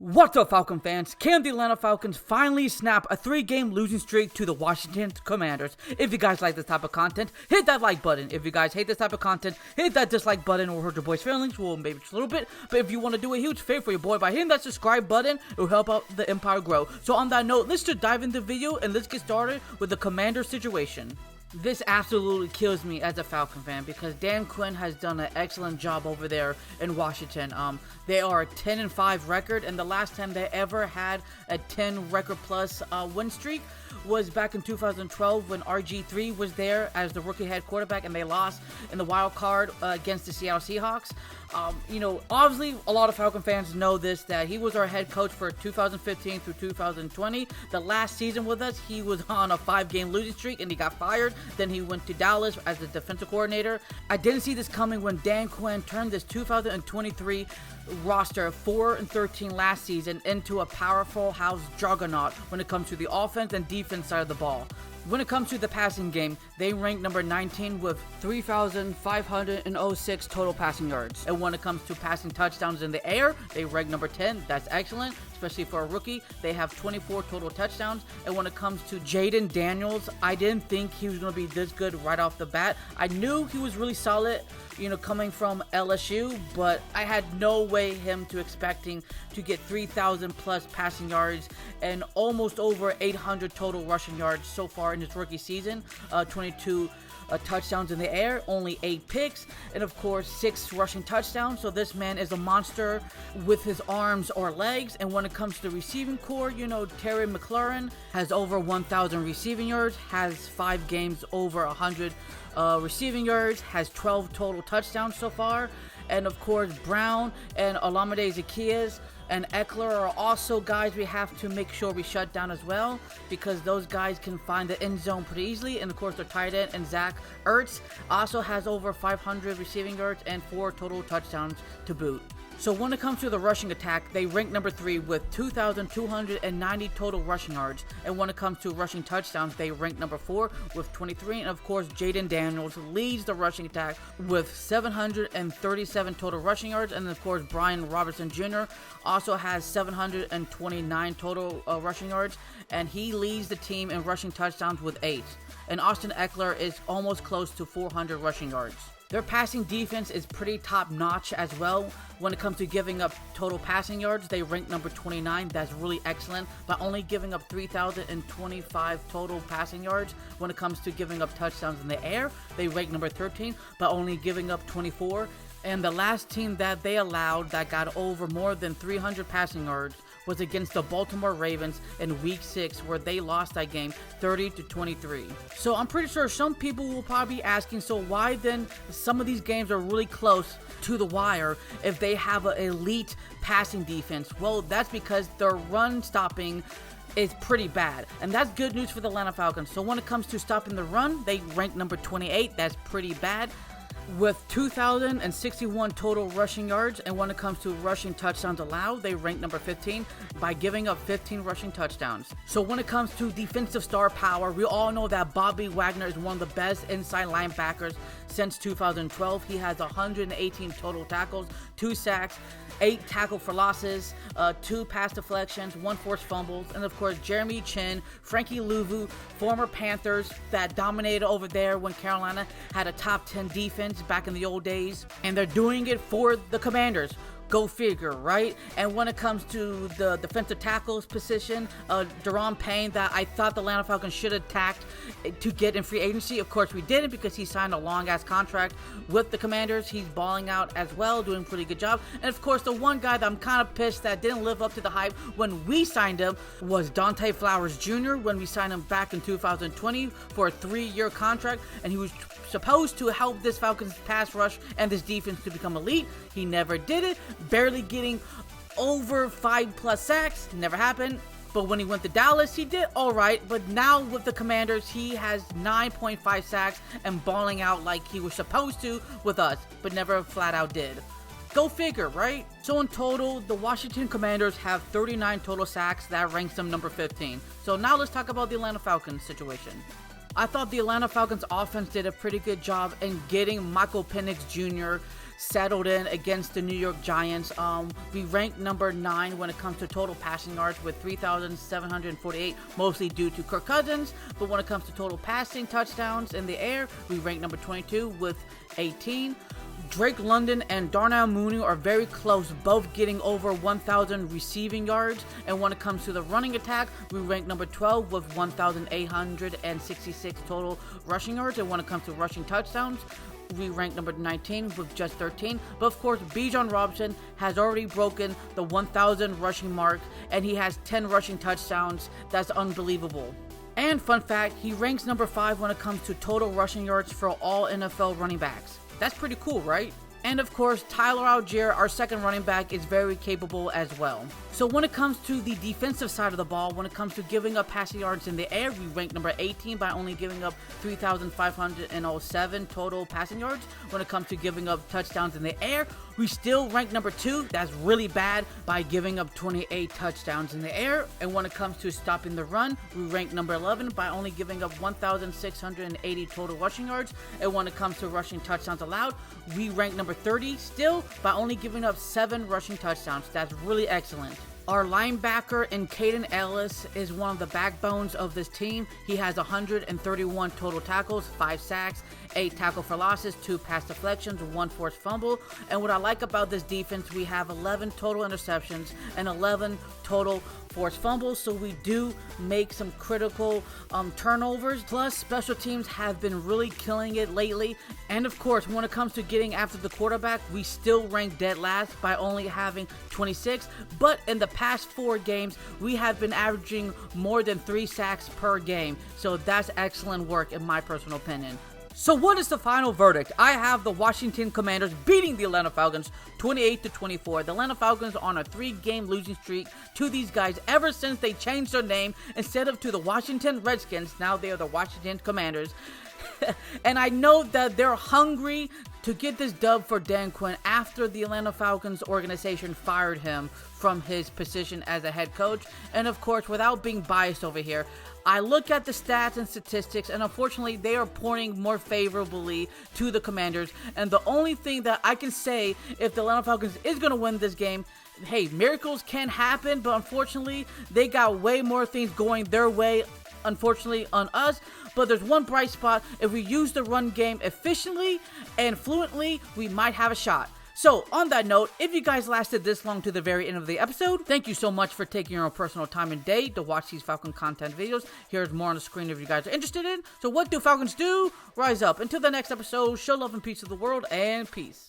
What's up, Falcon fans? Can the Atlanta Falcons finally snap a 3-game losing streak to the Washington Commanders? If you guys like this type of content, hit that like button. If you guys hate this type of content, hit that dislike button or hurt your boy's feelings. Well, maybe just a little bit. But if you want to do a huge favor for your boy by hitting that subscribe button, it will help out the empire grow. So on that note, let's just dive into the video and let's get started with the Commander situation. This absolutely kills me as a Falcon fan because Dan Quinn has done an excellent job over there in Washington. They are a 10-5 record, and the last time they ever had a 10 record plus win streak was back in 2012 when RG3 was there as the rookie head quarterback, and they lost in the wild card against the Seattle Seahawks. Obviously a lot of Falcon fans know this, that he was our head coach for 2015 through 2020. The last season with us, he was on a 5-game losing streak and he got fired. Then he went to Dallas as the defensive coordinator. I didn't see this coming when Dan Quinn turned this 2023 roster of 4-13 last season into a powerful house juggernaut when it comes to the offense and defense side of the ball. When it comes to the passing game, they rank number 19 with 3,506 total passing yards. And when it comes to passing touchdowns in the air, they rank number 10. That's excellent, especially for a rookie. They have 24 total touchdowns. And when it comes to Jaden Daniels, I didn't think he was going to be this good right off the bat. I knew he was really solid, coming from LSU, but I had no way him to expecting to get 3,000 plus passing yards and almost over 800 total rushing yards so far in his rookie season. 22 touchdowns in the air, only 8 picks, and of course 6 rushing touchdowns. So this man is a monster with his arms or legs. And when it comes to the receiving core, Terry McLaurin has over 1,000 receiving yards, has 5 games over 100 receiving yards, has 12 total touchdowns so far. And of course Brown and Olamide Zaccheaus and Eckler are also guys we have to make sure we shut down as well, because those guys can find the end zone pretty easily. And of course their tight end and Zach Ertz also has over 500 receiving yards and 4 total touchdowns to boot. So when it comes to the rushing attack, they rank number 3 with 2,290 total rushing yards. And when it comes to rushing touchdowns, they rank number 4 with 23. And of course, Jaden Daniels leads the rushing attack with 737 total rushing yards. And of course, Brian Robertson Jr. also has 729 total rushing yards. And he leads the team in rushing touchdowns with 8. And Austin Eckler is almost close to 400 rushing yards. Their passing defense is pretty top-notch as well. When it comes to giving up total passing yards, they rank number 29. That's really excellent, by only giving up 3,025 total passing yards. When it comes to giving up touchdowns in the air, they rank number 13, by only giving up 24. And the last team that they allowed that got over more than 300 passing yards was against the Baltimore Ravens in Week 6, where they lost that game 30-23. So I'm pretty sure some people will probably be asking, so why then some of these games are really close to the wire if they have an elite passing defense? Well, that's because their run stopping is pretty bad, and that's good news for the Atlanta Falcons. So when it comes to stopping the run, they rank number 28. That's pretty bad, with 2,061 total rushing yards. And when it comes to rushing touchdowns allowed, they rank number 15 by giving up 15 rushing touchdowns. So when it comes to defensive star power, we all know that Bobby Wagner is one of the best inside linebackers since 2012. He has 118 total tackles, 2 sacks, 8 tackle for losses, 2 pass deflections, 1 forced fumbles. And of course Jeremy Chin, Frankie Louvu, former Panthers that dominated over there when Carolina had a top 10 defense back in the old days, and they're doing it for the Commanders. Go figure, right? And when it comes to the defensive tackles position, Daron Payne, that I thought the Atlanta Falcons should have attacked to get in free agency. Of course, we didn't, because he signed a long-ass contract with the Commanders. He's balling out as well, doing a pretty good job. And of course, the one guy that I'm kind of pissed that didn't live up to the hype when we signed him was Dante Flowers Jr. when we signed him back in 2020 for a 3-year contract, and he was supposed to help this Falcons pass rush and this defense to become elite. He never did it, barely getting over 5+ sacks, never happened. But when he went to Dallas, he did alright. But now with the Commanders, he has 9.5 sacks and balling out like he was supposed to with us, but never flat out did. Go figure, right? So in total, the Washington Commanders have 39 total sacks. That ranks them number 15. So now let's talk about the Atlanta Falcons situation. I thought the Atlanta Falcons offense did a pretty good job in getting Michael Penix Jr. settled in against the New York Giants. We ranked number 9 when it comes to total passing yards with 3,748, mostly due to Kirk Cousins. But when it comes to total passing touchdowns in the air, we ranked number 22 with 18. Drake London and Darnell Mooney are very close, both getting over 1,000 receiving yards. And when it comes to the running attack, we rank number 12 with 1,866 total rushing yards. And when it comes to rushing touchdowns, we rank number 19 with just 13. But of course, Bijan Robinson has already broken the 1,000 rushing mark, and he has 10 rushing touchdowns. That's unbelievable. And fun fact, he ranks number 5 when it comes to total rushing yards for all NFL running backs. That's pretty cool, right? And of course, Tyler Algier, our second running back, is very capable as well. So when it comes to the defensive side of the ball, when it comes to giving up passing yards in the air, we rank number 18 by only giving up 3,507 total passing yards. When it comes to giving up touchdowns in the air, we still rank number 2. That's really bad, by giving up 28 touchdowns in the air. And when it comes to stopping the run, we rank number 11 by only giving up 1,680 total rushing yards. And when it comes to rushing touchdowns allowed, we rank number 30 still by only giving up 7 rushing touchdowns. That's really excellent. Our linebacker in Caden Ellis is one of the backbones of this team. He has 131 total tackles, 5 sacks, 8 tackle for losses, 2 pass deflections, 1 forced fumble. And what I like about this defense, we have 11 total interceptions and 11 total forced fumbles, so we do make some critical turnovers. Plus, special teams have been really killing it lately. And of course, when it comes to getting after the quarterback, we still rank dead last by only having 26. But in the past 4 games, we have been averaging more than 3 sacks per game. So that's excellent work in my personal opinion. So what is the final verdict? I have the Washington Commanders beating the Atlanta Falcons 28-24. The Atlanta Falcons are on a 3-game losing streak to these guys ever since they changed their name. Instead of to the Washington Redskins, now they are the Washington Commanders. And I know that they're hungry to get this dub for Dan Quinn after the Atlanta Falcons organization fired him from his position as a head coach. And of course, without being biased over here, I look at the stats and statistics, and unfortunately, they are pointing more favorably to the Commanders. And the only thing that I can say, if the Atlanta Falcons is going to win this game, hey, miracles can happen, but unfortunately, they got way more things going their way, unfortunately, on us. But there's one bright spot. If we use the run game efficiently and fluently, we might have a shot. So, on that note, if you guys lasted this long to the very end of the episode, thank you so much for taking your own personal time and day to watch these Falcon content videos. Here's more on the screen if you guys are interested in. So what do Falcons do? Rise up. Until the next episode, show love and peace to the world, and peace.